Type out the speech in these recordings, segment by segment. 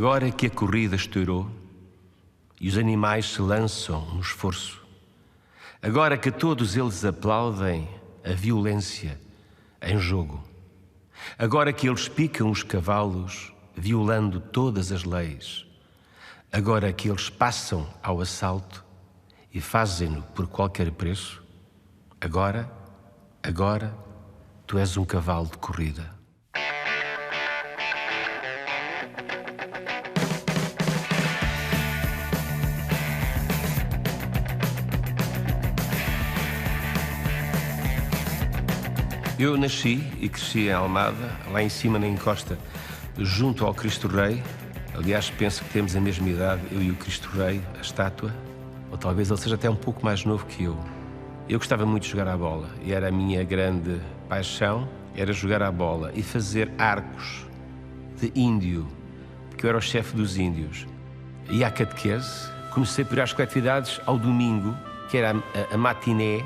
Agora que a corrida estourou e os animais se lançam no esforço, agora que todos eles aplaudem a violência em jogo, agora que eles picam os cavalos violando todas as leis, agora que eles passam ao assalto e fazem-no por qualquer preço, agora, tu és um cavalo de corrida. Eu nasci e cresci em Almada, lá em cima na encosta, junto ao Cristo Rei. Aliás, penso que temos a mesma idade, eu e o Cristo Rei, a estátua. Ou talvez ele seja até um pouco mais novo que eu. Eu gostava muito de jogar à bola e era a minha grande paixão, era jogar à bola e fazer arcos de índio, porque eu era o chefe dos índios. Ia à catequese, comecei por ir às coletividades ao domingo, que era a matiné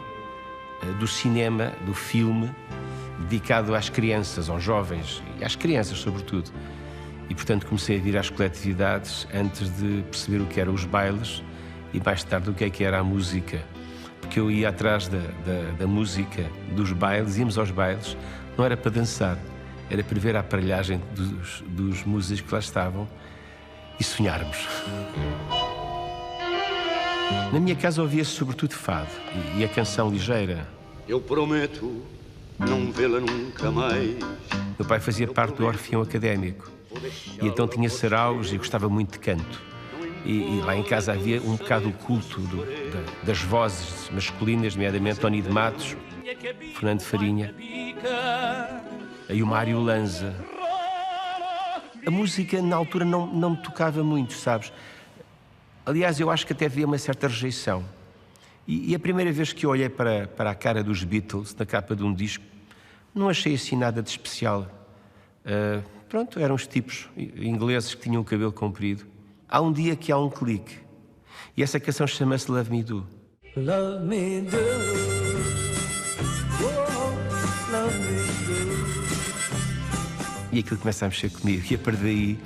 do cinema, do filme, dedicado às crianças, aos jovens e às crianças, sobretudo. E, portanto, comecei a vir às coletividades antes de perceber o que eram os bailes e, mais tarde, o que é que era a música. Porque eu ia atrás da música, dos bailes, íamos aos bailes, não era para dançar, era para ver a aparelhagem dos músicos que lá estavam e sonharmos. Na minha casa ouvia-se sobretudo fado e a canção ligeira. Eu prometo não vê-la nunca mais. Meu pai fazia parte do Orfeão Académico e então tinha saraus e gostava muito de canto. E lá em casa havia um bocado o culto das vozes masculinas, nomeadamente Tony de Matos, Fernando Farinha e o Mário Lanza. A música na altura não me tocava muito, sabes? Aliás, eu acho que até havia uma certa rejeição. E a primeira vez que eu olhei para a cara dos Beatles, na capa de um disco, não achei assim nada de especial. Pronto, eram os tipos ingleses que tinham o cabelo comprido. Há um dia que há um clique. E essa canção chama-se Love Me Do. Love me do. Oh, love me do. E aquilo começa a mexer comigo. E a partir daí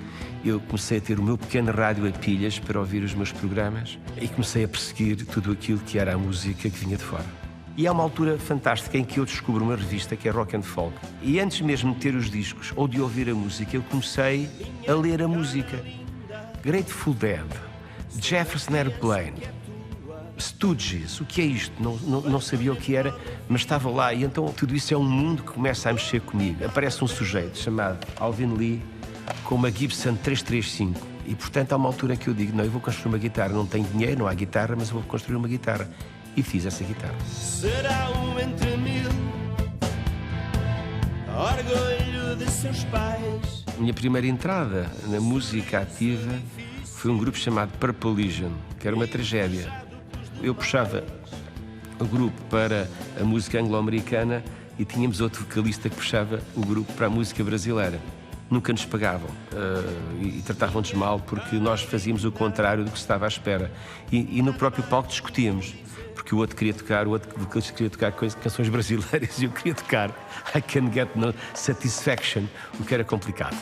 eu comecei a ter o meu pequeno rádio a pilhas para ouvir os meus programas e comecei a perseguir tudo aquilo que era a música que vinha de fora. E há uma altura fantástica em que eu descubro uma revista que é Rock and Folk. E antes mesmo de ter os discos ou de ouvir a música, eu comecei a ler a música. Grateful Dead, Jefferson Airplane, Stooges, o que é isto? Não sabia o que era, mas estava lá. E então tudo isso é um mundo que começa a mexer comigo. Aparece um sujeito chamado Alvin Lee com uma Gibson 335. E, portanto, há uma altura que eu digo, não, eu vou construir uma guitarra. Não tenho dinheiro, não há guitarra, mas eu vou construir uma guitarra. E fiz essa guitarra. Será um entre mil, orgulho de seus pais. A minha primeira entrada na música ativa foi um grupo chamado Purple Legion, que era uma tragédia. Eu puxava o grupo para a música anglo-americana e tínhamos outro vocalista que puxava o grupo para a música brasileira. Nunca nos pagavam e tratavam-nos mal porque nós fazíamos o contrário do que se estava à espera. E no próprio palco discutíamos, porque o outro queria tocar, o outro vocalista queria tocar canções brasileiras e eu queria tocar I Can Get No Satisfaction, o que era complicado.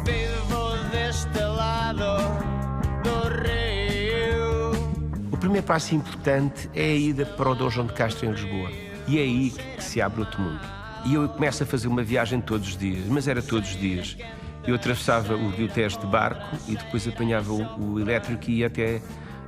Vivo deste lado do rio. O primeiro passo importante é a ida para o Dom João de Castro, em Lisboa. E é aí que se abre outro mundo. E eu começo a fazer uma viagem todos os dias, mas era todos os dias. Eu atravessava o Rio Tejo de barco e depois apanhava o elétrico e ia até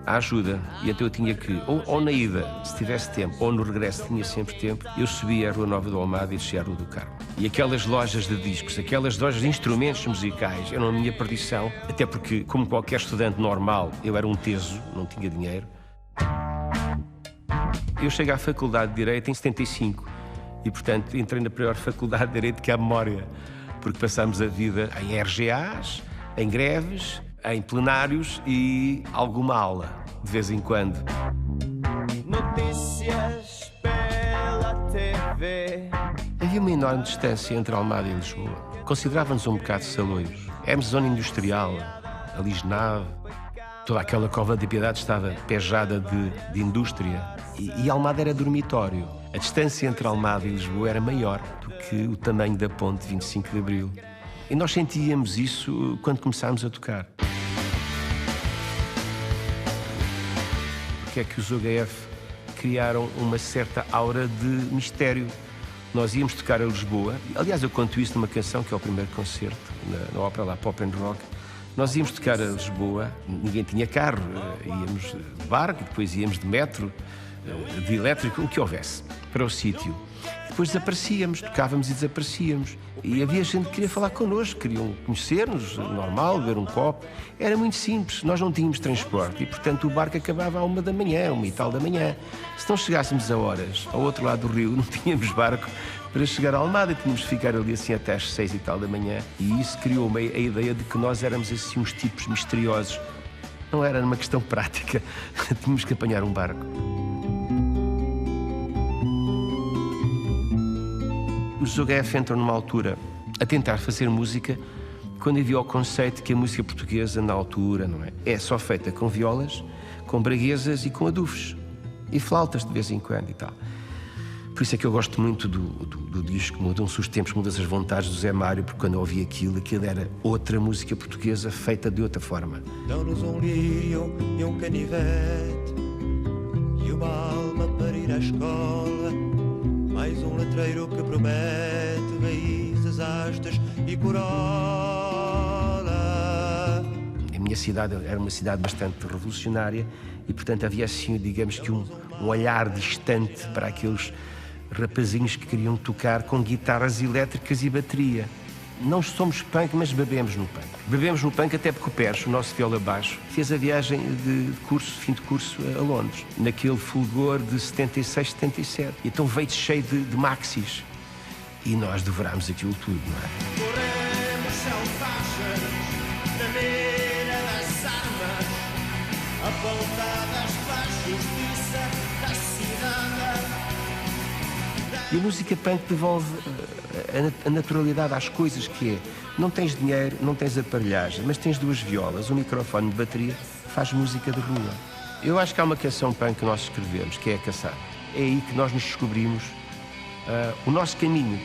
à Ajuda. E então eu tinha que, ou na ida, se tivesse tempo, ou no regresso, tinha sempre tempo, eu subia a Rua Nova do Almada e descia a Rua do Carmo. E aquelas lojas de discos, aquelas lojas de instrumentos musicais, eram a minha perdição, até porque, como qualquer estudante normal, eu era um teso, não tinha dinheiro. Eu cheguei à Faculdade de Direito em 75 e, portanto, entrei na primeira Faculdade de Direito, que é a Memória, porque passámos a vida em RGAs, em greves, em plenários e alguma aula, de vez em quando. Notícias pela TV. Havia uma enorme distância entre Almada e Lisboa. Considerávamos um bocado saloiros. Éramos zona industrial, a Lisnave, toda aquela cova de Piedade estava pejada de indústria. E Almada era dormitório. A distância entre Almada e Lisboa era maior do que o tamanho da ponte 25 de Abril. E nós sentíamos isso quando começámos a tocar. Porque é que os OHF criaram uma certa aura de mistério. Nós íamos tocar a Lisboa, aliás, eu conto isso numa canção que é o primeiro concerto, na ópera lá, Pop and Rock. Nós íamos tocar a Lisboa, ninguém tinha carro, íamos de barco, depois íamos de metro, de elétrico, o que houvesse, para o sítio. Depois desaparecíamos, tocávamos e desaparecíamos. E havia gente que queria falar connosco, queriam conhecer-nos, normal, beber um copo. Era muito simples, nós não tínhamos transporte e, portanto, o barco acabava à 1 da manhã, 1 e tal da manhã. Se não chegássemos a horas ao outro lado do rio, não tínhamos barco para chegar a Almada, tínhamos de ficar ali assim até às 6 e tal da manhã. E isso criou-me a ideia de que nós éramos assim uns tipos misteriosos. Não era uma questão prática, tínhamos que apanhar um barco. Os OHF entram numa altura a tentar fazer música quando havia o conceito que a música portuguesa, na altura, não é só feita com violas, com braguesas e com adufes. E flautas de vez em quando e tal. Por isso é que eu gosto muito do disco Mudam-se os Tempos, Mudam-se as Vontades do Zé Mário, porque quando eu ouvi aquilo era outra música portuguesa feita de outra forma. Dão-nos um lírio e um canivete e uma alma para ir à escola. Mais um letreiro que promete raízes, hastas e corola. A minha cidade era uma cidade bastante revolucionária e, portanto, havia assim, digamos que um olhar distante para aqueles rapazinhos que queriam tocar com guitarras elétricas e bateria. Não somos punk, mas bebemos no punk. Bebemos no punk até porque o Pérez, o nosso viola baixo, fez a viagem de curso, fim de curso a Londres, naquele fulgor de 76, 77. E então veio cheio de maxis. E nós devorámos aquilo tudo, não é? Corremos selvagens na mira das armas, apontadas para a justiça da cidade. E a música punk devolve a naturalidade às coisas, que é, não tens dinheiro, não tens aparelhagem, mas tens 2 violas, um microfone de bateria, faz música de rua. Eu acho que há uma canção punk que nós escrevemos, que é a Caçar. É aí que nós nos descobrimos o nosso caminho,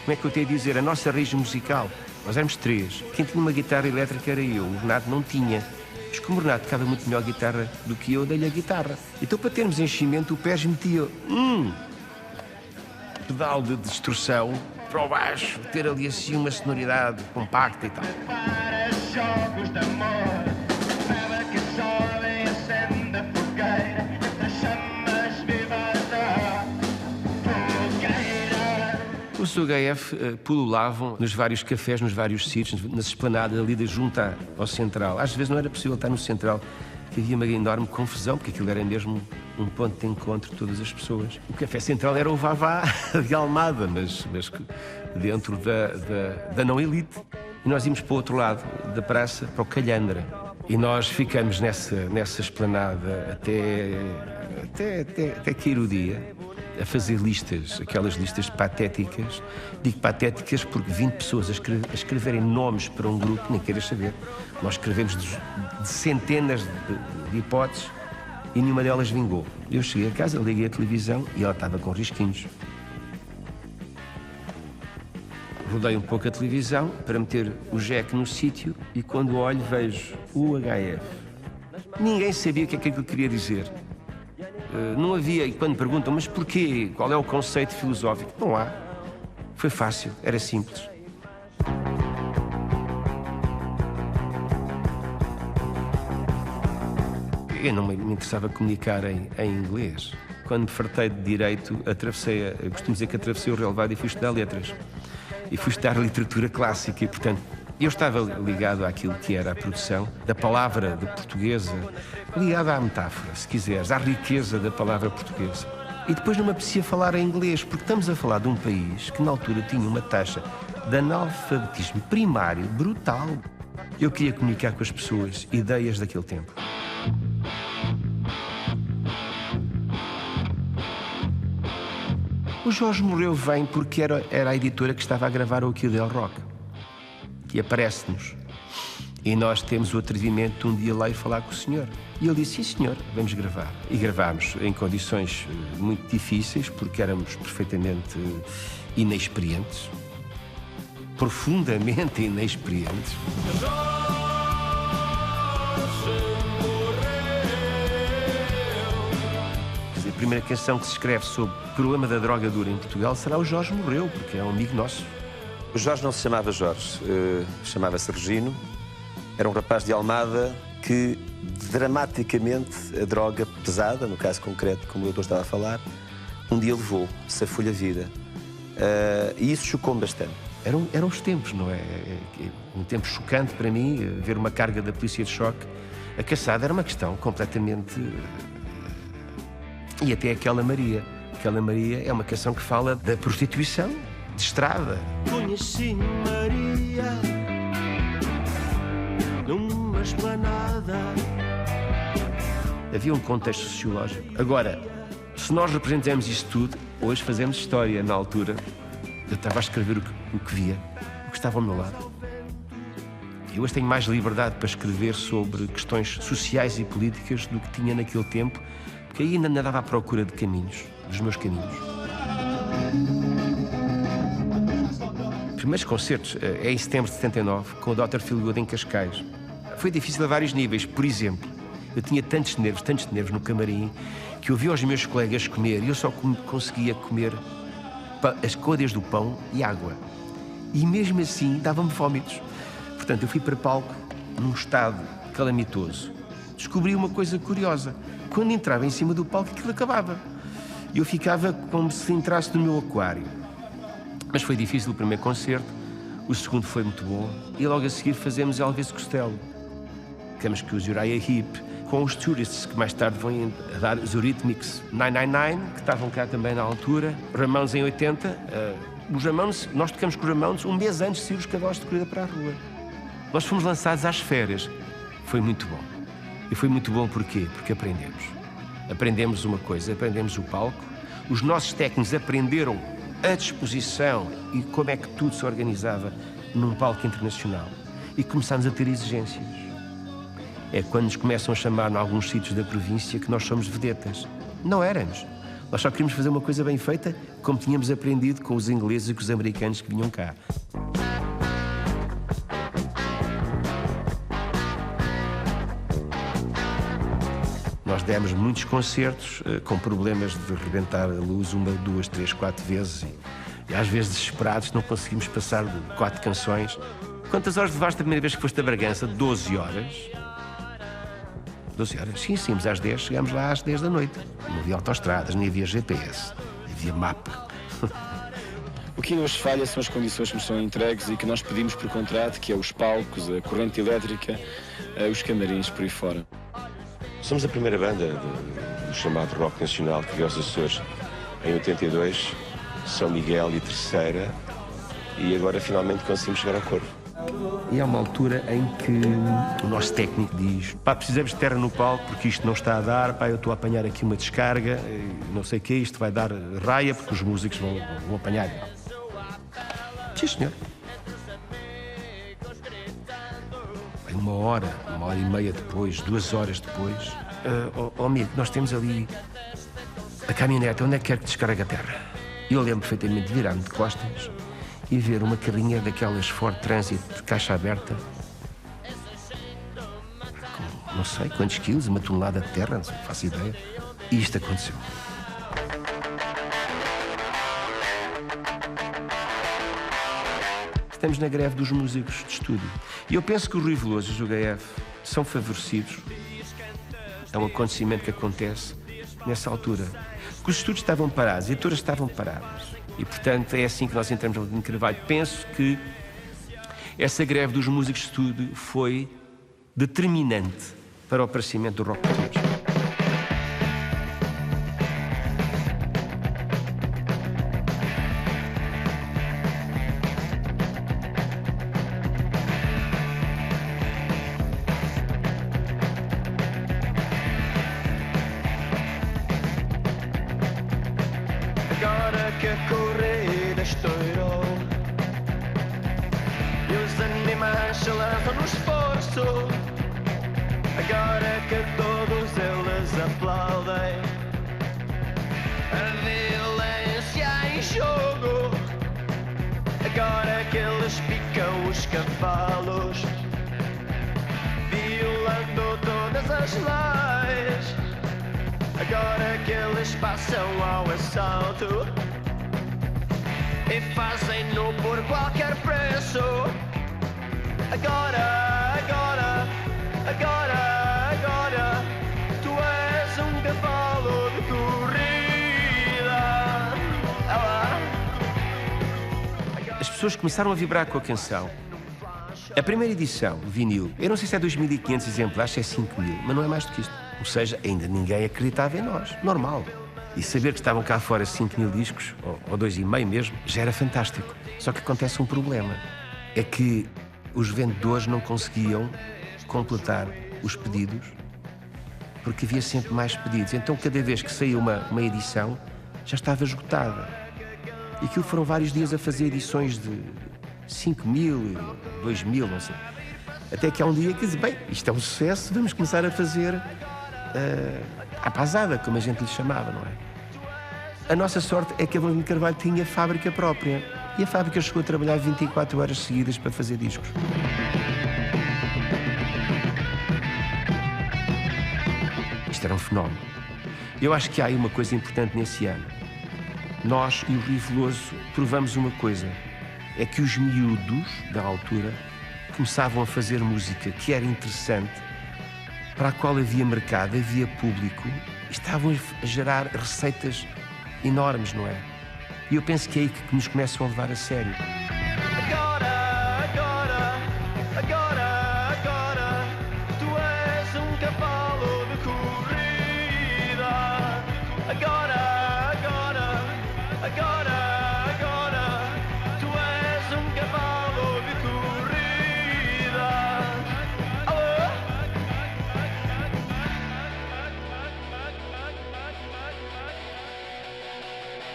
como é que eu tenho a dizer, a nossa raiz musical. Nós éramos 3. Quem tinha uma guitarra elétrica era eu, o Renato não tinha. Mas como o Renato tocava muito melhor guitarra do que eu, dei-lhe a guitarra. Então, para termos enchimento, o Pérez metia pedal de distorção para o baixo, ter ali assim uma sonoridade compacta e tal. Para jogos de amor, bebe que sobe e acende a fogueira, entre chamas vivas da fogueira. Os OHF pululavam nos vários cafés, nos vários sítios, nas esplanadas ali junto ao Central. Às vezes não era possível estar no Central, que havia uma enorme confusão, porque aquilo era mesmo um ponto de encontro de todas as pessoas. O Café Central era o Vavá de Almada, mas dentro da não elite. E nós íamos para o outro lado da praça, para o Calhandra. E nós ficamos nessa esplanada até cair o dia, a fazer listas, aquelas listas patéticas. Digo patéticas porque 20 pessoas a escreverem nomes para um grupo, nem queiras saber. Nós escrevemos de centenas de hipóteses e nenhuma delas vingou. Eu cheguei a casa, liguei a televisão e ela estava com risquinhos. Rodei um pouco a televisão para meter o jack no sítio e quando olho vejo UHF. Ninguém sabia o que é que aquilo queria dizer. Não havia, e quando perguntam, mas porquê? Qual é o conceito filosófico? Não há. Foi fácil, era simples. Eu não me interessava comunicar em inglês. Quando me fartei de Direito, eu costumo dizer que atravessei o relevado e fui estudar letras. E fui estudar literatura clássica e, portanto, eu estava ligado àquilo que era a produção da palavra de portuguesa, ligado à metáfora, se quiseres, à riqueza da palavra portuguesa. E depois não me apetecia falar em inglês, porque estamos a falar de um país que na altura tinha uma taxa de analfabetismo primário brutal. Eu queria comunicar com as pessoas ideias daquele tempo. O Jorge Morreu vem porque era a editora que estava a gravar o Kill Del Rock. E aparece-nos. E nós temos o atrevimento de um dia lá ir falar com o senhor. E ele disse, sim senhor, vamos gravar. E gravámos em condições muito difíceis, porque éramos perfeitamente inexperientes. Profundamente inexperientes. A primeira canção que se escreve sobre o problema da droga dura em Portugal será o Jorge Morreu, porque é um amigo nosso. O Jorge não se chamava Jorge, chamava-se Regino. Era um rapaz de Almada que, dramaticamente, a droga pesada, no caso concreto, como o doutor estava a falar, um dia levou, safou-lhe a vida. E isso chocou-me bastante. Eram os tempos, não é? Um tempo chocante para mim, ver uma carga da polícia de choque. A caçada era uma questão completamente... E até Aquela Maria. Aquela Maria é uma canção que fala da prostituição de estrada. Conheci Maria numa esplanada. Havia um contexto sociológico. Agora, se nós representamos isso tudo, hoje fazemos história. Na altura, eu estava a escrever o que via, o que estava ao meu lado. Eu hoje tenho mais liberdade para escrever sobre questões sociais e políticas do que tinha naquele tempo, porque aí ainda andava à procura de caminhos, dos meus caminhos. Os primeiros concertos é em setembro de 79, com o Dr. Feelgood em Cascais. Foi difícil a vários níveis. Por exemplo, eu tinha tantos nervos no camarim, que eu via os meus colegas comer e eu só conseguia comer as côdeas do pão e água. E mesmo assim dava-me vómitos. Portanto, eu fui para palco num estado calamitoso. Descobri uma coisa curiosa. Quando entrava em cima do palco, aquilo acabava. E eu ficava como se entrasse no meu aquário. Mas foi difícil o primeiro concerto, o segundo foi muito bom. E logo a seguir fazemos Elvis Costello. Ficamos com os Uriah Heep, com os Tourists, que mais tarde vão a dar os Eurythmics 999, que estavam cá também na altura. Ramones em 80. Os Ramones, nós tocamos com os Ramones um mês antes de sair os Cavalos de Corrida para a rua. Nós fomos lançados às férias. Foi muito bom. E foi muito bom porquê? Porque aprendemos. Aprendemos uma coisa, aprendemos o palco. Os nossos técnicos aprenderam a disposição e como é que tudo se organizava num palco internacional. E começámos a ter exigências. É quando nos começam a chamar em alguns sítios da província que nós somos vedetas. Não éramos. Nós só queríamos fazer uma coisa bem feita, como tínhamos aprendido com os ingleses e com os americanos que vinham cá. Nós demos muitos concertos com problemas de rebentar a luz 1, 2, 3, 4 vezes e às vezes desesperados não conseguimos passar de 4 canções. Quantas horas levaste a primeira vez que foste a Bragança? 12 horas. 12 horas? Sim, mas às 10 chegámos lá às 10 da noite. Não havia autoestradas, nem havia GPS, havia mapa. O que hoje falha são as condições que nos são entregues e que nós pedimos por contrato, que é os palcos, a corrente elétrica, os camarins por aí fora. Somos a primeira banda do chamado rock nacional que veio aos Açores em 82, São Miguel e Terceira, e agora finalmente conseguimos chegar ao Corvo. E há uma altura em que o nosso técnico diz: pá, precisamos de terra no palco porque isto não está a dar, pá, eu estou a apanhar aqui uma descarga, não sei o que, isto vai dar raia porque os músicos vão apanhar. Sim, senhor. Uma hora e meia depois, 2 horas depois, amigo, nós temos ali a caminhonete, onde é que quer que descarregue a terra? Eu lembro perfeitamente de virar-me de costas e ver uma carrinha daquelas Ford Transit de caixa aberta, com não sei quantos quilos, 1 tonelada de terra, não sei, faço ideia, e isto aconteceu. Estamos na greve dos músicos de estúdio. E eu penso que o Rui Veloso e o GF são favorecidos. É um acontecimento que acontece nessa altura. Porque os estúdios estavam parados, as editoras estavam paradas. E, portanto, é assim que nós entramos no Lino Carvalho. Penso que essa greve dos músicos de estúdio foi determinante para o aparecimento do rock português. Agora que a corrida estourou e os animais se lançam nos foros falso. Agora que todos eles aplaudem, a violência em jogo. Agora que eles picam os cavalos, violando todas as leis. Agora que eles passam ao assalto e fazem-no por qualquer preço. Agora, agora, agora, agora, tu és um cavalo de corrida. As pessoas começaram a vibrar com a canção. A primeira edição, o vinil, eu não sei se é 2.500 exemplares, se é 5.000, mas não é mais do que isto. Ou seja, ainda ninguém acreditava em nós. Normal. E saber que estavam cá fora 5.000 discos, ou 2,5 mesmo, já era fantástico. Só que acontece um problema. É que os vendedores não conseguiam completar os pedidos porque havia sempre mais pedidos. Então, cada vez que saía uma edição, já estava esgotada. E aquilo foram vários dias a fazer edições de 5.000, 2.000, não sei. Até que há um dia que disse, bem, isto é um sucesso, vamos começar a fazer a pasada, como a gente lhe chamava, não é? A nossa sorte é que a Avelino de Carvalho tinha fábrica própria. E a fábrica chegou a trabalhar 24 horas seguidas para fazer discos. Isto era um fenómeno. Eu acho que há aí uma coisa importante nesse ano. Nós e o Rio Veloso provamos uma coisa. É que os miúdos da altura começavam a fazer música que era interessante, para a qual havia mercado, havia público, e estavam a gerar receitas enormes, não é? E eu penso que é aí que nos começam a levar a sério. Agora, agora, agora, agora, tu és um cavalo de corrida. Agora, agora, agora, agora, tu és um cavalo de corrida. Alô?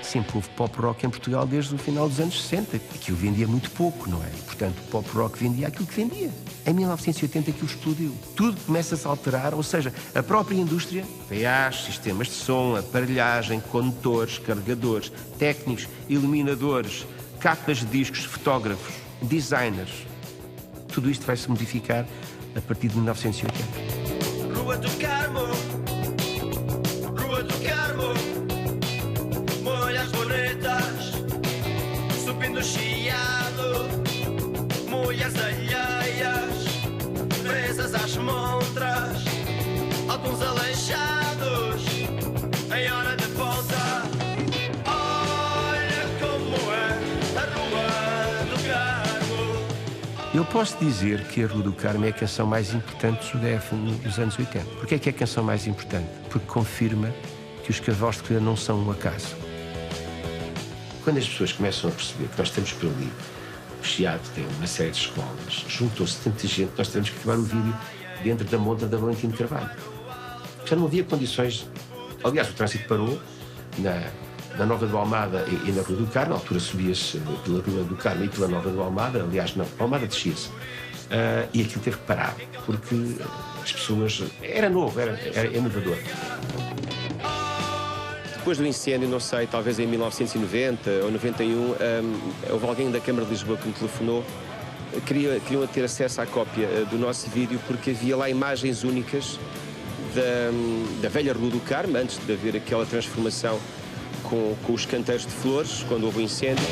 Sempre houve pop rock em Portugal desde o final dos anos 60. Aquilo vendia muito pouco, não é? E, portanto, o pop rock vendia aquilo que vendia. Em 1980 aquilo explodiu. Tudo começa-se a alterar, ou seja, a própria indústria, PAs, sistemas de som, aparelhagem, condutores, carregadores, técnicos, iluminadores, capas de discos, fotógrafos, designers. Tudo isto vai se modificar a partir de 1980. Rua do Carmo, Rua do Carmo, molhas bonitas, subindo chiado, mulheres alheias, presas às montras, alguns aleijados, em hora de volta. Olha como é a Rua do Carmo. Eu posso dizer que a Rua do Carmo é a canção mais importante do DF nos anos 80. Porquê é que é a canção mais importante? Porque confirma que os cavalos de corrida não são um acaso. Quando as pessoas começam a perceber que nós estamos por ali, o Chiado tem uma série de escolas, juntou-se tanta gente, nós temos que acabar o vídeo dentro da monta da Valentim de Carvalho. Já não havia condições. Aliás, o trânsito parou na Nova do Almada e na Rua do Carmo. Na altura subia-se pela Rua do Carmo e pela Nova do Almada, aliás, na Almada descia-se. E aquilo teve que parar, porque as pessoas... Era novo, era inovador. Depois do incêndio, não sei, talvez em 1990 ou 91, houve alguém da Câmara de Lisboa que me telefonou. Queriam ter acesso à cópia do nosso vídeo porque havia lá imagens únicas da velha Rua do Carmo, antes de haver aquela transformação com os canteiros de flores, quando houve o incêndio.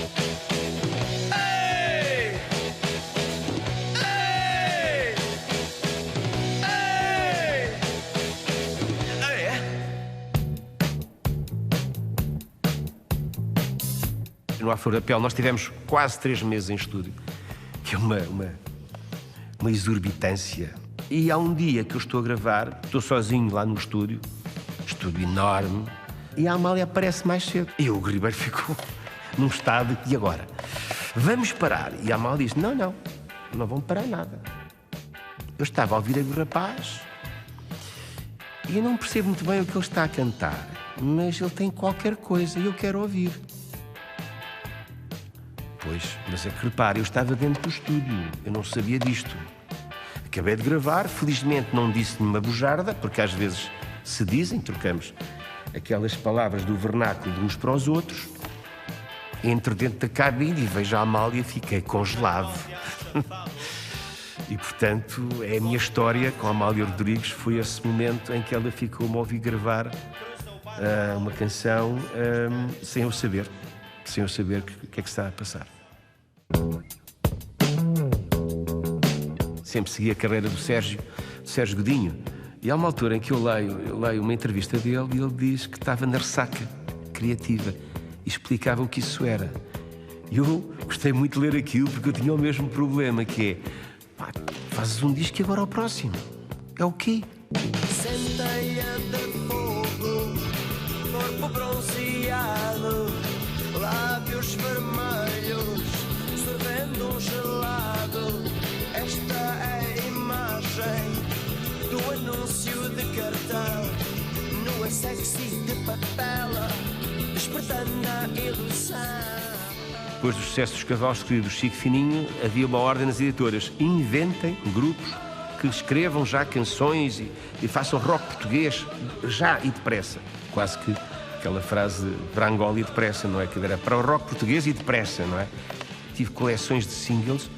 No À Flor da Pele, nós tivemos quase 3 meses em estúdio, que é uma exorbitância. E há um dia que eu estou a gravar, estou sozinho lá no estúdio enorme, e a Amália aparece mais cedo. E o Ribeiro ficou num estado, e agora? Vamos parar. E a Amália disse, não vão parar nada. Eu estava a ouvir o rapaz, e eu não percebo muito bem o que ele está a cantar, mas ele tem qualquer coisa e eu quero ouvir. Pois, mas é que repare, eu estava dentro do estúdio, eu não sabia disto. acabei de gravar, felizmente não disse nenhuma bujarda, porque às vezes se dizem, trocamos aquelas palavras do vernáculo de uns para os outros. Entro dentro da cabine e vejo a Amália e fiquei congelado. E, portanto, é a minha história com a Amália Rodrigues. Foi esse momento em que ela ficou-me a ouvir gravar uma canção sem eu saber o que é que está a passar. Sempre segui a carreira do Sérgio Godinho. E há uma altura em que eu leio uma entrevista dele e ele diz que estava na ressaca criativa e explicava o que isso era. E eu gostei muito de ler aquilo porque eu tinha o mesmo problema, que é: pá, fazes um disco e agora o próximo. É o quê? Centeia de fogo, corpo bronzeado, lábios vermelhos, sorvendo um gelado. Esta é a imagem do anúncio de cartão, nua sexy de papel, despertando a ilusão. Depois do sucesso dos Cavalos de Cria do Chico Fininho, havia uma ordem nas editoras: inventem grupos que escrevam já canções e façam rock português já e depressa. Quase que aquela frase para Angola e depressa, não é? Que era para o rock português e depressa, não é? Tive coleções de singles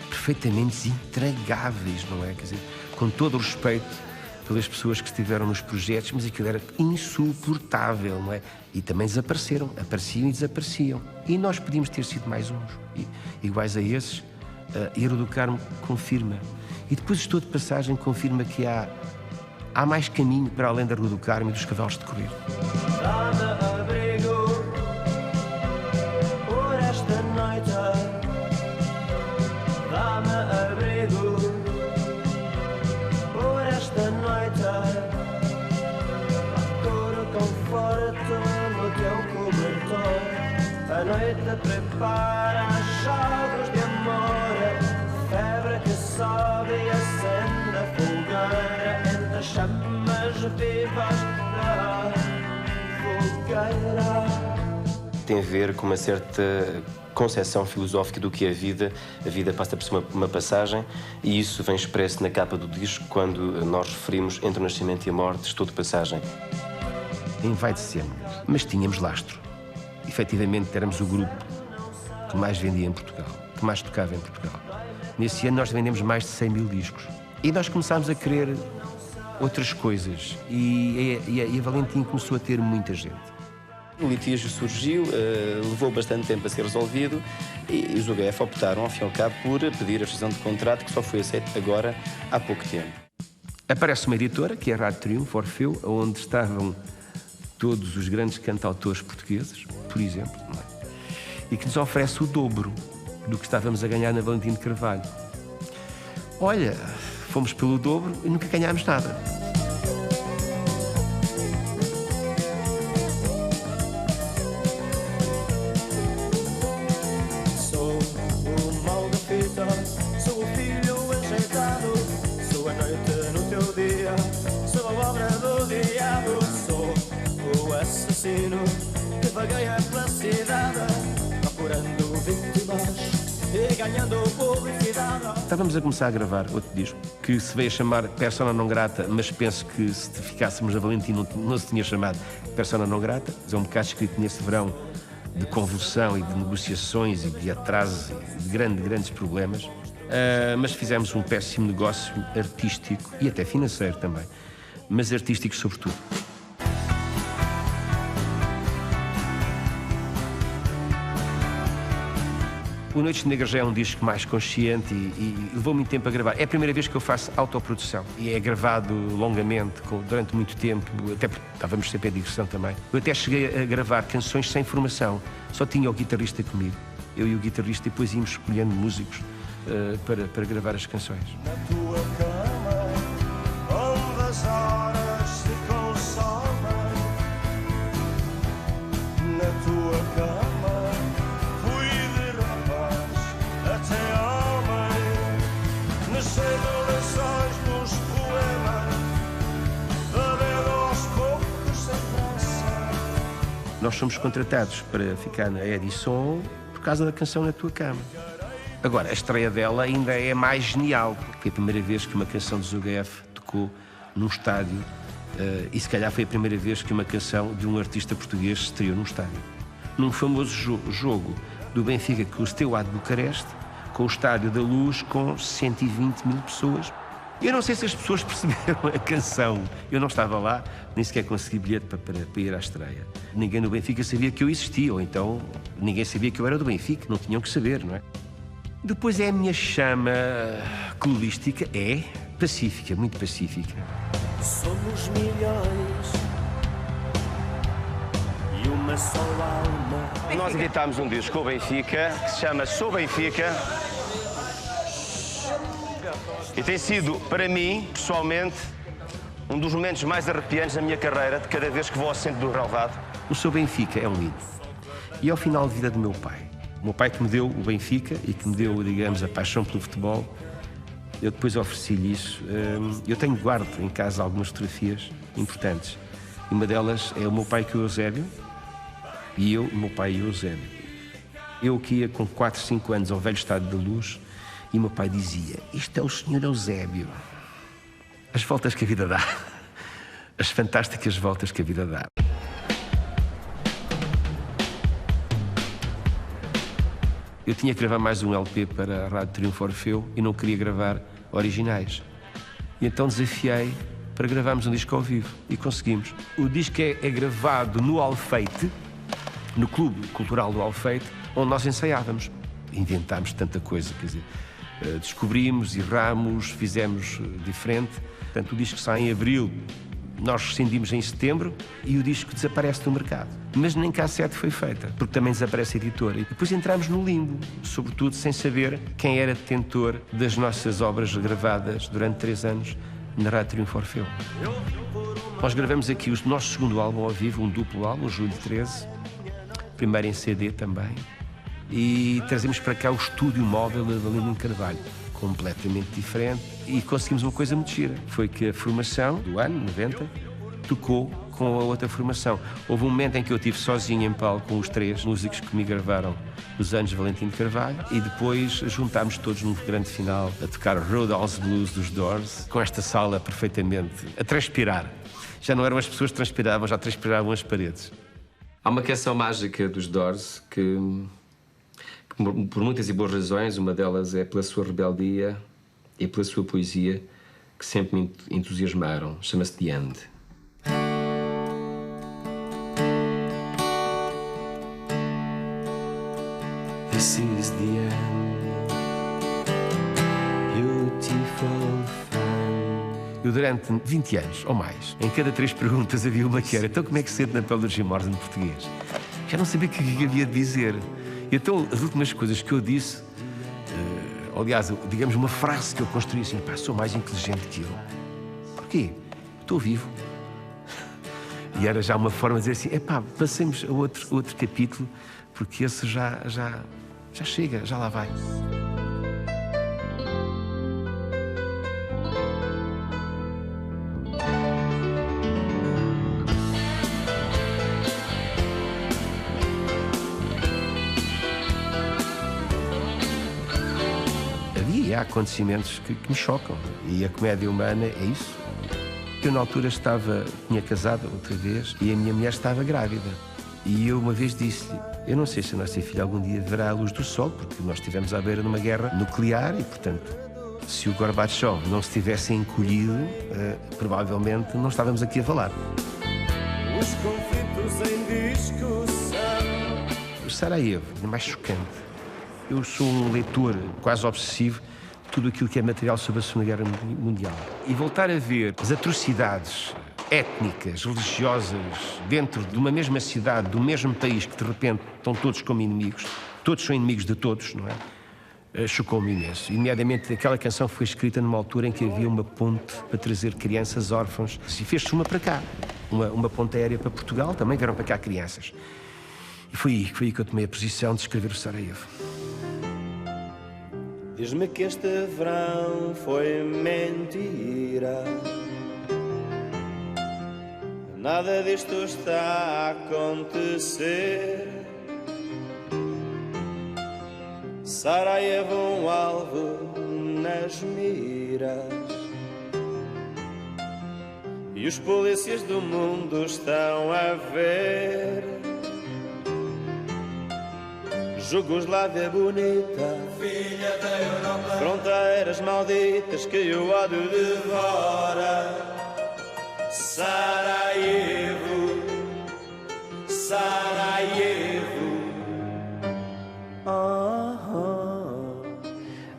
perfeitamente intragáveis, não é? Quer dizer, com todo o respeito pelas pessoas que estiveram nos projetos, mas aquilo era insuportável, não é? E também desapareceram, apareciam e desapareciam. E nós podíamos ter sido mais uns, iguais a esses. Eero do Carmo confirma. E depois estou de passagem, confirma que há mais caminho para além da Rua do Carmo e dos Cavalos de Correr. Dá-me abrigo por esta noite. Dá-me abrigo por esta noite. Procuro conforto no teu cobertor. A noite prepara jogos de amor. Febre que sobe e acende a fogueira entre as chamas vivas da fogueira. Tem a ver com uma certa concepção filosófica do que é a vida. A vida passa por ser uma passagem, e isso vem expresso na capa do disco quando nós referimos entre o nascimento e a morte, estou de passagem. Envaidecemos, mas tínhamos lastro. Efetivamente, éramos o grupo que mais vendia em Portugal, que mais tocava em Portugal. Nesse ano nós vendemos mais de 100 mil discos. E nós começámos a querer outras coisas. E a Valentim começou a ter muita gente. O litígio surgiu, levou bastante tempo a ser resolvido e os UGF optaram, ao fim e ao cabo, por pedir a rescisão de contrato, que só foi aceito agora há pouco tempo. Aparece uma editora, que é a Rádio Triunfo, Orfeu, onde estavam todos os grandes cantautores portugueses, por exemplo, não é? E que nos oferece o dobro do que estávamos a ganhar na Valentim de Carvalho. Olha, fomos pelo dobro e nunca ganhámos nada. Sou o mal da fita, sou o filho enjeitado, sou a noite no teu dia, sou a obra do diabo, sou o assassino que vagueia pela cidade, procurando vítimas e ganhando publicidade. Estávamos a começar a gravar outro disco, que se veio a chamar Persona Não Grata, mas penso que se ficássemos a Valentim não se tinha chamado Persona Não Grata. É um bocado escrito nesse verão de convulsão e de negociações e de atrasos e de grandes problemas. Mas fizemos um péssimo negócio artístico e até financeiro também, mas artístico sobretudo. O Noites Negras já é um disco mais consciente e levou muito tempo a gravar. É a primeira vez que eu faço autoprodução e é gravado longamente, durante muito tempo, até porque estávamos sempre em digressão também. Eu até cheguei a gravar canções sem formação, só tinha o guitarrista comigo. Eu e o guitarrista, e depois íamos escolhendo músicos para gravar as canções. Na tua cama, onde as horas se consomem, na tua cama. Nós somos contratados para ficar na Edison por causa da canção Na Tua Cama. Agora, a estreia dela ainda é mais genial, porque foi a primeira vez que uma canção do ZUGF tocou num estádio, e se calhar foi a primeira vez que uma canção de um artista português se estreou num estádio. Num famoso jogo do Benfica com o Steaua de Bucareste, com o Estádio da Luz, com 120 mil pessoas. Eu não sei se as pessoas perceberam a canção. Eu não estava lá, nem sequer consegui bilhete para ir à estreia. Ninguém no Benfica sabia que eu existia, ou então ninguém sabia que eu era do Benfica. Não tinham que saber, não é? Depois é a minha chama clubística, é pacífica, muito pacífica. Somos milhões e uma só alma. Nós editámos um disco com o Benfica, que se chama Sou Benfica. E tem sido, para mim, pessoalmente, um dos momentos mais arrepiantes da minha carreira, de cada vez que vou ao centro do relvado. O Sou Benfica é um hino. E ao final de vida do meu pai. O meu pai que me deu o Benfica e que me deu, digamos, a paixão pelo futebol, eu depois ofereci-lhe isso. Eu guardo em casa algumas fotografias importantes. E uma delas é o meu pai que o Eusébio, e eu, o meu pai e o Eusébio. Eu que ia com 4, 5 anos ao velho Estádio da Luz, e o meu pai dizia: isto é o senhor Eusébio. As voltas que a vida dá. As fantásticas voltas que a vida dá. Eu tinha que gravar mais um LP para a Rádio Triunfo Orfeu e não queria gravar originais. E então desafiei para gravarmos um disco ao vivo e conseguimos. O disco é gravado no Alfeite, no Clube Cultural do Alfeite, onde nós ensaiávamos. Inventámos tanta coisa, quer dizer, descobrimos, erramos, fizemos diferente. Portanto, o disco sai em abril, nós rescindimos em setembro e o disco desaparece do mercado. Mas nem cassete foi feita, porque também desaparece a editora. E depois entramos no limbo, sobretudo sem saber quem era detentor das nossas obras gravadas durante 3 anos na Rádio Triunfo Orfeu. Nós gravamos aqui o nosso segundo álbum ao vivo, um duplo álbum, Julho 13, primeiro em CD também, e trazemos para cá o estúdio móvel da Valentim Carvalho, completamente diferente, e conseguimos uma coisa muito gira. Foi que a formação do ano 90 tocou com a outra formação. Houve um momento em que eu estive sozinho em palco com os 3 músicos que me gravaram os anos de Valentim de Carvalho, e depois juntámos todos num grande final a tocar Roadhouse Blues dos Doors, com esta sala perfeitamente a transpirar. Já não eram as pessoas que transpiravam, já transpiravam as paredes. Há uma canção mágica dos Doors que por muitas e boas razões, uma delas é pela sua rebeldia e pela sua poesia, que sempre me entusiasmaram. Chama-se The End. This is the end, beautiful fun. Eu, durante 20 anos ou mais, em cada 3 perguntas havia uma que era: então como é que se sente na pele do Jim Morrison em português? Já não sabia o que havia de dizer. E então as últimas coisas que eu disse, aliás, digamos uma frase que eu construí assim: pá, sou mais inteligente que ele. Porquê? Estou vivo. E era já uma forma de dizer assim: epá, passemos a outro capítulo, porque esse já chega, já lá vai. Havia acontecimentos que me chocam, e a comédia humana é isso. Eu na altura tinha casado outra vez e a minha mulher estava grávida. E eu uma vez disse-lhe: eu não sei se a nossa filha algum dia verá a luz do sol, porque nós estivemos à beira de uma guerra nuclear e, portanto, se o Gorbachev não se tivesse encolhido, provavelmente não estávamos aqui a falar. Os conflitos em discussão. O Sarajevo é mais chocante. Eu sou um leitor quase obsessivo de tudo aquilo que é material sobre a Segunda Guerra Mundial. E voltar a ver as atrocidades étnicas, religiosas, dentro de uma mesma cidade, do mesmo país, que de repente estão todos como inimigos, todos são inimigos de todos, não é? Chocou-me imenso. Imediatamente, aquela canção foi escrita numa altura em que havia uma ponte para trazer crianças órfãos. E fez-se uma para cá, uma ponte aérea para Portugal, também vieram para cá crianças. E foi aí que eu tomei a posição de escrever o Sarajevo. Diz-me que este verão foi mentira. Nada disto está a acontecer. Sarajevo um alvo nas miras, e os polícias do mundo estão a ver. Jugoslávia bonita, filha da Europa, fronteiras malditas que o ódio devora. Sarajevo, Sarajevo.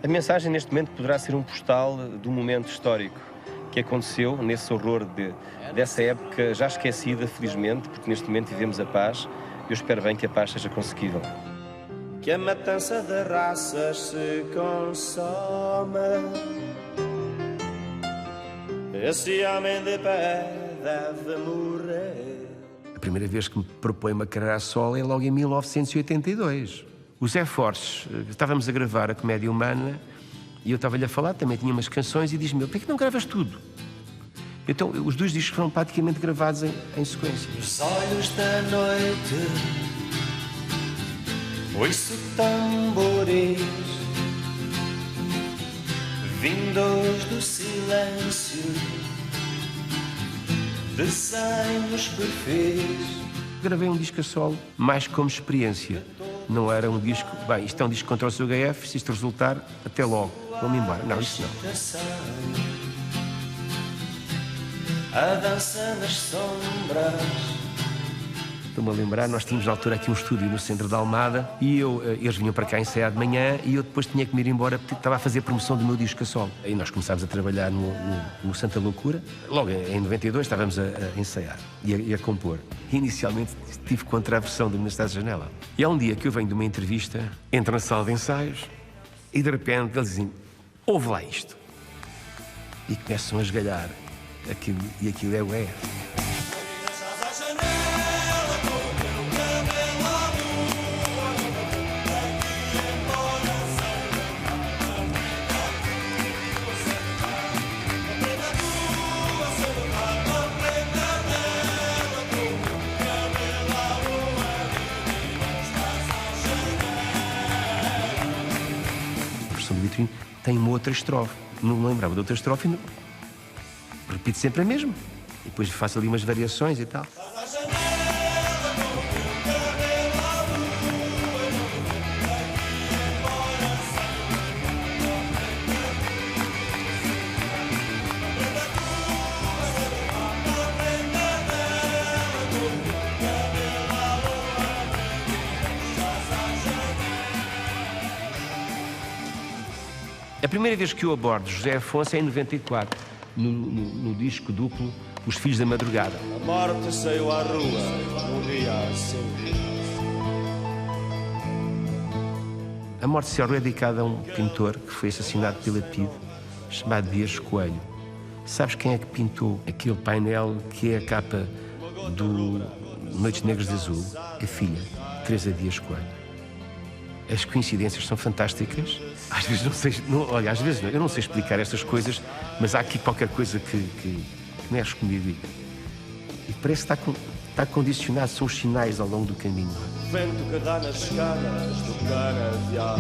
A mensagem neste momento poderá ser um postal do momento histórico que aconteceu nesse horror dessa época já esquecida, felizmente, porque neste momento vivemos a paz. Eu espero bem que a paz seja conseguível. Que a matança de raças se consome. Esse homem de pé deve morrer. A primeira vez que me proponho uma carreira a solo é logo em 1982. O Zé Fortes, estávamos a gravar a Comédia Humana e eu estava-lhe a falar, também tinha umas canções e diz-me: por que não gravas tudo? Então, os 2 discos foram praticamente gravados em sequência. Os olhos da noite, ouço tamboris vindos do silêncio, desenhos perfis. Gravei um disco a solo mais como experiência. Não era um disco, bem, isto é um disco contra o seu HF, se isto resultar, até logo, vamos embora. Não, isso não. A dança nas sombras. Estou-me a lembrar, nós tínhamos na altura aqui um estúdio no centro de Almada e eles vinham para cá ensaiar de manhã e eu depois tinha que me ir embora porque estava a fazer promoção do meu disco a solo. Aí nós começámos a trabalhar no Santa Loucura. Logo em 92 estávamos a ensaiar e a compor. Inicialmente estive contra a versão do Universidade da Janela. E há um dia que eu venho de uma entrevista, entro na sala de ensaios e de repente eles dizem: ouve lá isto. E começam a esgalhar aquilo, e aquilo é o EF. Tem uma outra estrofe. Não me lembrava de outra estrofe, não. Repito sempre a mesma. E depois faço ali umas variações e tal. A primeira vez que eu abordo José Afonso é em 94, no disco duplo Os Filhos da Madrugada. A morte saiu à rua um dia assim. A Morte Céu é dedicada a um pintor que foi assassinado pela PIDE, chamado Dias Coelho. Sabes quem é que pintou aquele painel que é a capa do Noites Negras de Azul? A filha, Teresa Dias Coelho. As coincidências são fantásticas. Às vezes olha, às vezes não, eu não sei explicar estas coisas, mas há aqui qualquer coisa que mexe comigo e parece que está condicionado, são os sinais ao longo do caminho. Vento que dá nas escadas do canavial.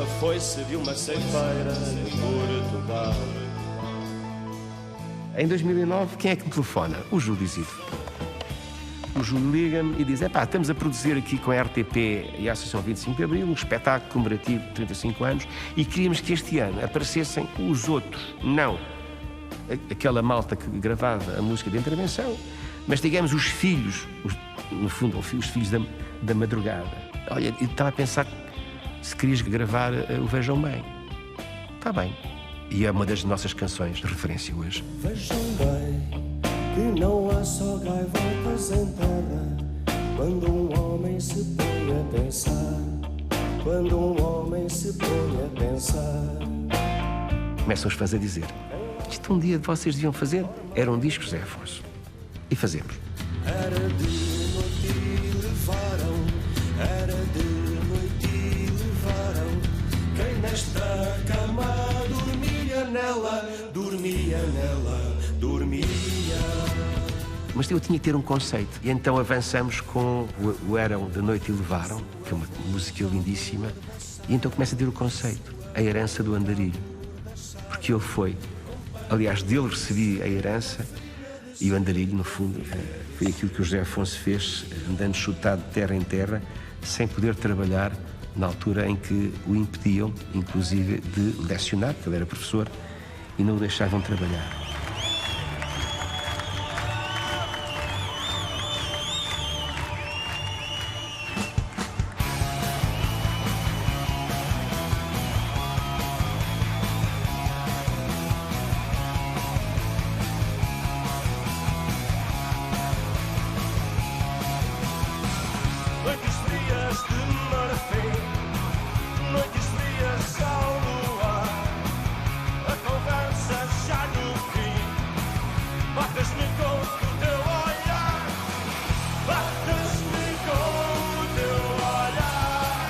A foice de uma ceifeira de Portugal. Em 2009, quem é que me telefona? O Júlio Isidro. O Júlio liga-me e diz: estamos a produzir aqui com a RTP e a Associação 25 de Abril um espetáculo comemorativo de 35 anos e queríamos que este ano aparecessem os outros, não aquela malta que gravava a música de intervenção, mas digamos os filhos, no fundo, os filhos da madrugada. Olha, eu estava a pensar se querias gravar o Vejam Bem. Está bem. E é uma das nossas canções de referência hoje. Vejam bem que não há só gaivotas em terra quando um homem se põe a pensar. Quando um homem se põe a pensar. Começam os fãs a dizer: isto um dia vocês deviam fazer. Era um disco, José Afonso. E fazemos. Era de noite e levaram, era de noite e levaram. Quem nesta cama dormia nela, dormia nela, dormia. mas eu tinha que ter um conceito. E então avançamos com o Eram da Noite e Levaram, que é uma música lindíssima, e então começa a ter o conceito, a herança do andarilho. Porque ele foi, aliás, dele recebi a herança, e o andarilho, no fundo, foi aquilo que o José Afonso fez, andando chutado de terra em terra, sem poder trabalhar, na altura em que o impediam, inclusive, de lecionar, porque ele era professor, e não o deixavam trabalhar. Noites frias de marfim, noites frias ao luar, a conversa já no fim, bates-me com o teu olhar, bates-me com o teu olhar,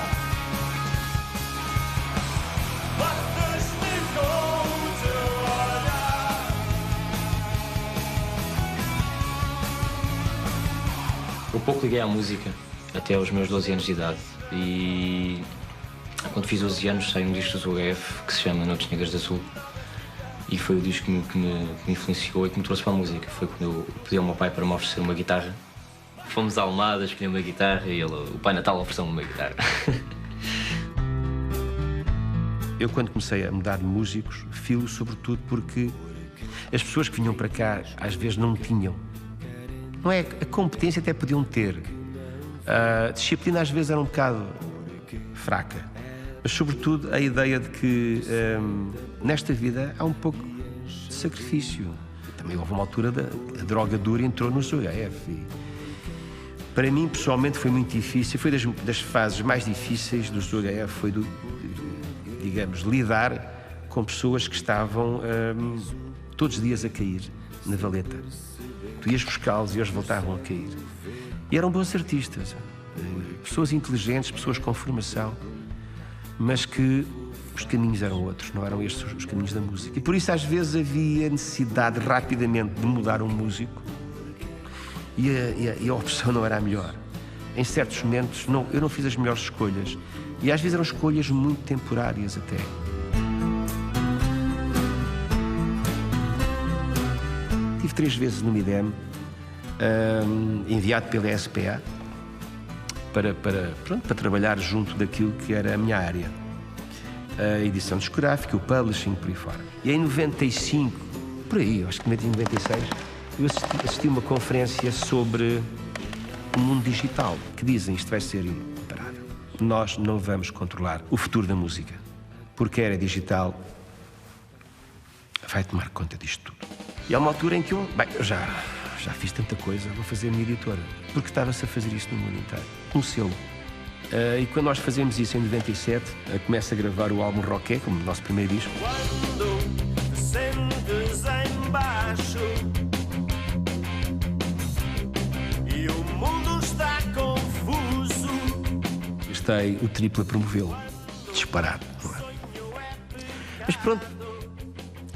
bates-me com o teu olhar. Eu pouco liguei à música até aos meus 12 anos de idade e quando fiz 12 anos saiu um disco do UHF que se chama Noites Negras de Azul e foi o disco que me influenciou e que me trouxe para a música. Foi quando eu pedi ao meu pai para me oferecer uma guitarra. Fomos à Almada, escolhi uma guitarra e o Pai Natal ofereceu-me uma guitarra. Eu, quando comecei a mudar de músicos, filo sobretudo porque as pessoas que vinham para cá às vezes não tinham. Não é? A competência até podiam ter. A disciplina às vezes era um bocado fraca, mas sobretudo a ideia de que nesta vida há um pouco de sacrifício. Também houve uma altura a droga dura entrou no UHF. E para mim, pessoalmente, foi muito difícil. Foi das fases mais difíceis do UHF, foi digamos, lidar com pessoas que estavam todos os dias a cair na valeta. Tu ias buscá-los e eles voltavam a cair. E eram bons artistas, pessoas inteligentes, pessoas com formação, mas que os caminhos eram outros, não eram estes os caminhos da música. E por isso às vezes havia necessidade rapidamente de mudar um músico e a opção não era a melhor. Em certos momentos eu não fiz as melhores escolhas e às vezes eram escolhas muito temporárias até. Tive 3 vezes no MIDEM, enviado pela SPA para trabalhar junto daquilo que era a minha área, a edição discográfica, o publishing, por aí fora. E em 95, por aí, acho que em 96, eu assisti a uma conferência sobre o mundo digital, que dizem isto vai ser imparável. Nós não vamos controlar o futuro da música, porque a era digital vai tomar conta disto tudo. E há uma altura em que eu já fiz tanta coisa, vou fazer a minha editora, porque estava-se a fazer isso no mundo inteiro, um selo. E quando nós fazemos isso em 97, começa a gravar o álbum Roqué, como o nosso primeiro disco. Quando te sentes em baixo e o mundo está confuso, Gostei o triplo a promovê-lo, disparado, não é? Mas pronto.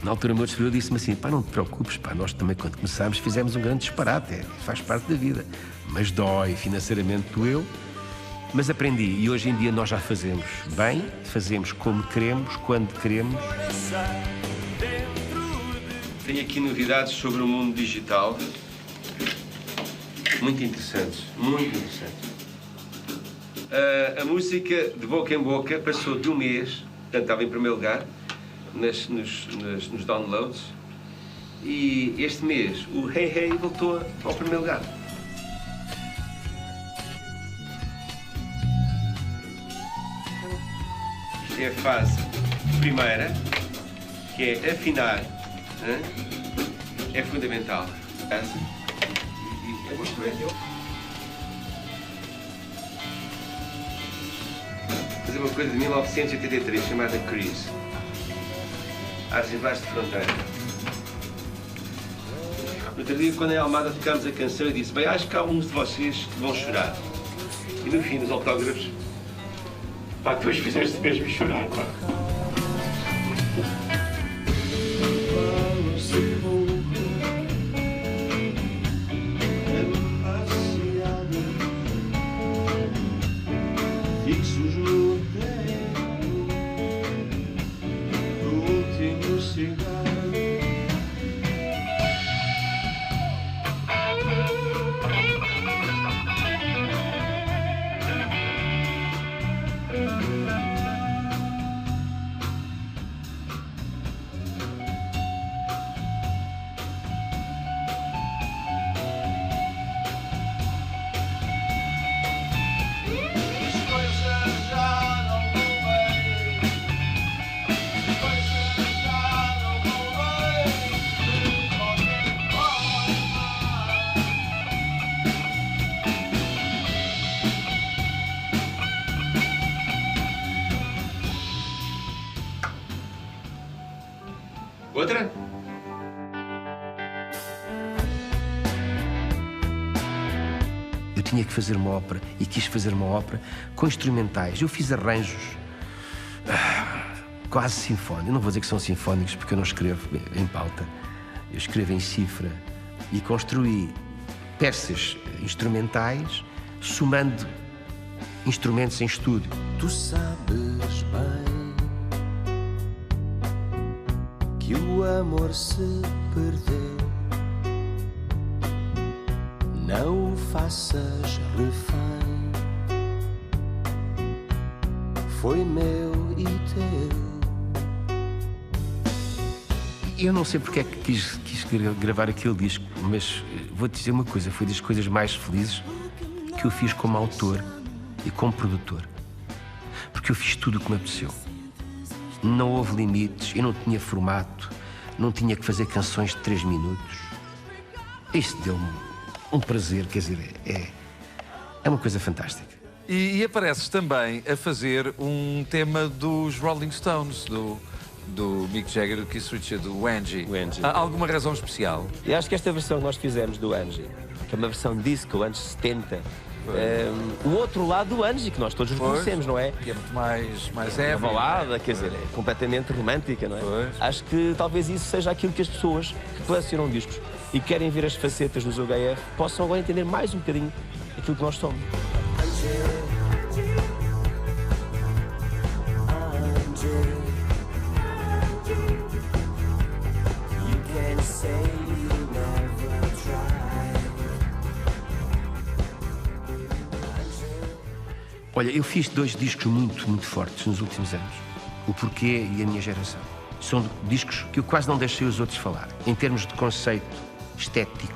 Na altura o meu distribuidor disse-me assim, pá, não te preocupes, pá, nós também quando começámos fizemos um grande disparate, faz parte da vida, mas dói, financeiramente doeu, mas aprendi e hoje em dia nós já fazemos bem, fazemos como queremos, quando queremos. Tenho aqui novidades sobre o mundo digital, muito interessantes, muito interessantes. A música de boca em boca passou de um mês, portanto estava em primeiro lugar, nos downloads, e este mês o Hey Hey voltou ao primeiro lugar. Isto é a fase primeira, que é afinar, hein? É fundamental. Fazer uma coisa de 1983 chamada Crease. Artes embaixo de fronteira. No outro dia, quando em Almada tocámos a canção, eu disse, bem, acho que há uns de vocês que vão chorar. E no fim, nos autógrafos, pá, depois fizeste mesmo chorar, pá. Outra? Eu tinha que fazer uma ópera e quis fazer uma ópera com instrumentais. Eu fiz arranjos quase sinfónicos. Eu não vou dizer que são sinfónicos porque eu não escrevo em pauta. Eu escrevo em cifra e construí peças instrumentais somando instrumentos em estúdio. Tu sabes bem que o amor se perdeu. Não o faças refém. Foi meu e teu. Eu não sei porque é que quis gravar aquele disco, mas vou-te dizer uma coisa, foi das coisas mais felizes que eu fiz como autor e como produtor. Porque eu fiz tudo o que me apeteceu. Não houve limites, eu não tinha formato, não tinha que fazer canções de 3 minutos. Isso deu-me um prazer, quer dizer, é uma coisa fantástica. E apareces também a fazer um tema dos Rolling Stones, do Mick Jagger, do Keith Richards, do Angie. Há alguma razão especial? Eu acho que esta versão que nós fizemos do Angie, que é uma versão disco, anos 70, o outro lado do Angie, que nós todos reconhecemos, não é? Que é muito mais heavy. Uma balada, quer dizer, é completamente romântica, não é? Acho que talvez isso seja aquilo que as pessoas que colecionam discos e querem ver as facetas dos UHF possam agora entender mais um bocadinho aquilo que nós somos. Olha, eu fiz 2 discos muito fortes nos últimos anos. O Porquê e A Minha Geração. São discos que eu quase não deixei os outros falar. Em termos de conceito estético.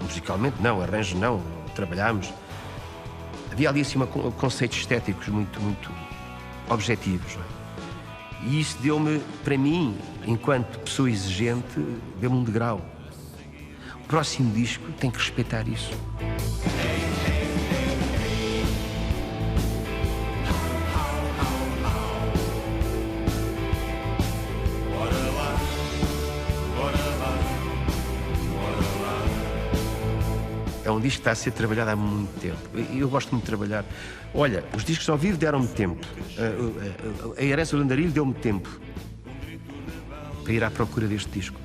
Musicalmente não, arranjos não, trabalhámos. Havia ali assim conceitos estéticos muito objetivos. Não é? E isso deu-me, para mim, enquanto pessoa exigente, deu-me um degrau. O próximo disco tem que respeitar isso. É um disco que está a ser trabalhado há muito tempo. Eu gosto muito de trabalhar. Olha, os discos ao vivo deram-me tempo. A herança do Andarilho deu-me tempo para ir à procura deste disco.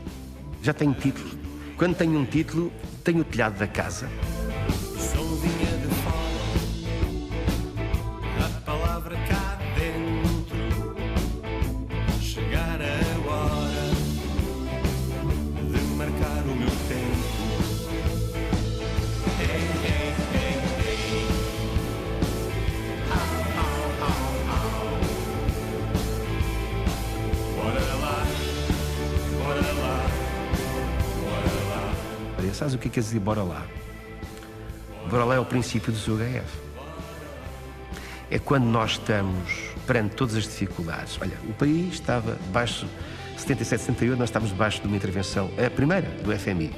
Já tenho título. Quando tenho um título, tenho o telhado da casa. O som vinha de fora, a palavra cá dentro. Chegar a hora de marcar o meu tempo. Sabes o que quer dizer bora lá? Bora lá é o princípio dos UHF. É quando nós estamos perante todas as dificuldades. Olha, o país estava debaixo, 77, 78, nós estávamos debaixo de uma intervenção, a primeira, do FMI.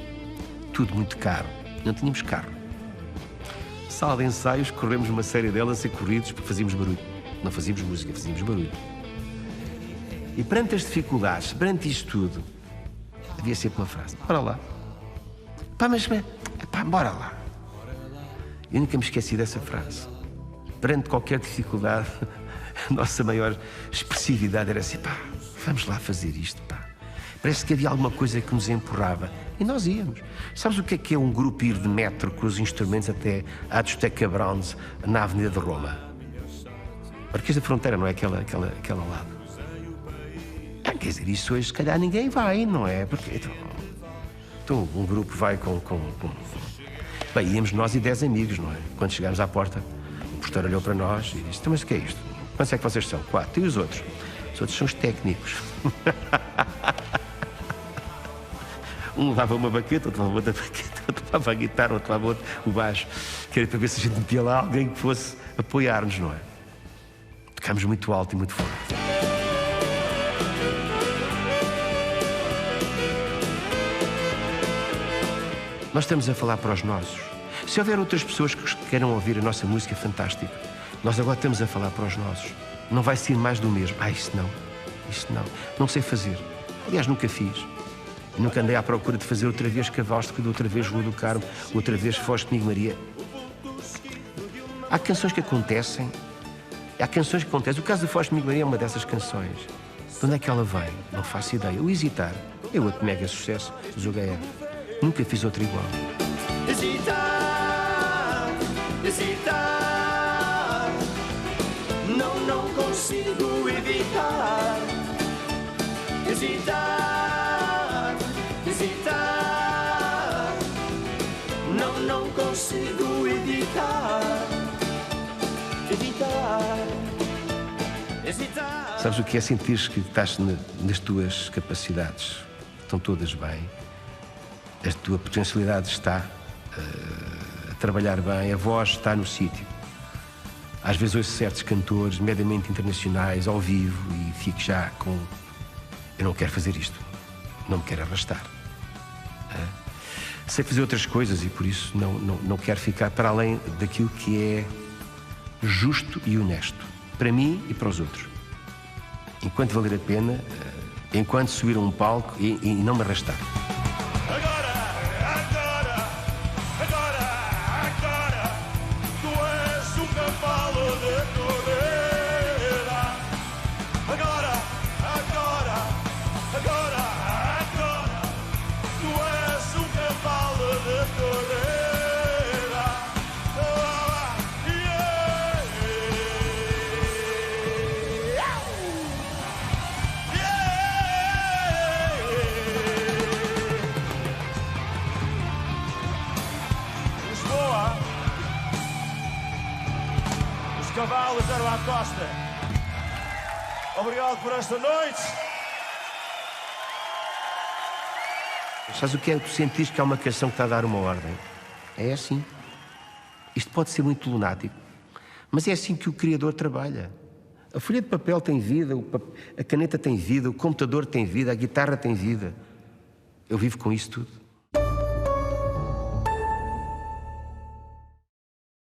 Tudo muito caro. Não tínhamos carro. Sala de ensaios, corremos uma série delas a ser corridos porque fazíamos barulho. Não fazíamos música, fazíamos barulho. E perante as dificuldades, perante isto tudo, havia sempre uma frase: bora lá. Pá, mas pá, bora lá. Eu nunca me esqueci dessa frase. Perante qualquer dificuldade, a nossa maior expressividade era assim: pá, vamos lá fazer isto, pá. Parece que havia alguma coisa que nos empurrava. E nós íamos. Sabes o que é um grupo ir de metro com os instrumentos até à discoteca Browns na Avenida de Roma? Marquês da Fronteira, não é aquela ao lado? Quer dizer, isso hoje se calhar ninguém vai, não é? Porque então um grupo vai com... Bem, íamos nós e 10 amigos, não é? Quando chegámos à porta, o porteiro olhou para nós e disse: então, mas o que é isto? Quantos é que vocês são? 4. E os outros? Os outros são os técnicos. Um levava uma baqueta, outro levava outra baqueta, outro levava a guitarra, outro levava o baixo. Que era para ver se a gente metia lá alguém que fosse apoiar-nos, não é? Tocámos muito alto e muito forte. Nós estamos a falar para os nossos. Se houver outras pessoas que queiram ouvir a nossa música, fantástico. Nós agora estamos a falar para os nossos. Não vai ser mais do mesmo. Isso não. Isso não. Não sei fazer. Aliás, nunca fiz. Nunca andei à procura de fazer outra vez Cavalos de outra vez Rua do Carmo, outra vez Foz comigo Maria. Há canções que acontecem. O caso do Foz comigo Maria é uma dessas canções. De onde é que ela vem? Não faço ideia. O Hesitar é outro mega sucesso do HF. Nunca fiz outra igual. Hesitar, hesitar, não consigo evitar. Hesitar, hesitar, não consigo evitar. Hesitar. Sabes o que é sentir que estás nas tuas capacidades? Estão todas bem. A tua potencialidade está a trabalhar bem, a voz está no sítio. Às vezes ouço certos cantores mediamente internacionais ao vivo e fico já com... Eu não quero fazer isto, não me quero arrastar. Sei fazer outras coisas e por isso não quero ficar para além daquilo que é justo e honesto, para mim e para os outros. Enquanto valer a pena, enquanto subir a um palco e não me arrastar. Cavalos eram à costa. Obrigado por esta noite. Sabes o que é? Tu sentires que há uma canção que está a dar uma ordem. É assim. Isto pode ser muito lunático, mas é assim que o Criador trabalha. A folha de papel tem vida, a caneta tem vida, o computador tem vida, a guitarra tem vida. Eu vivo com isso tudo.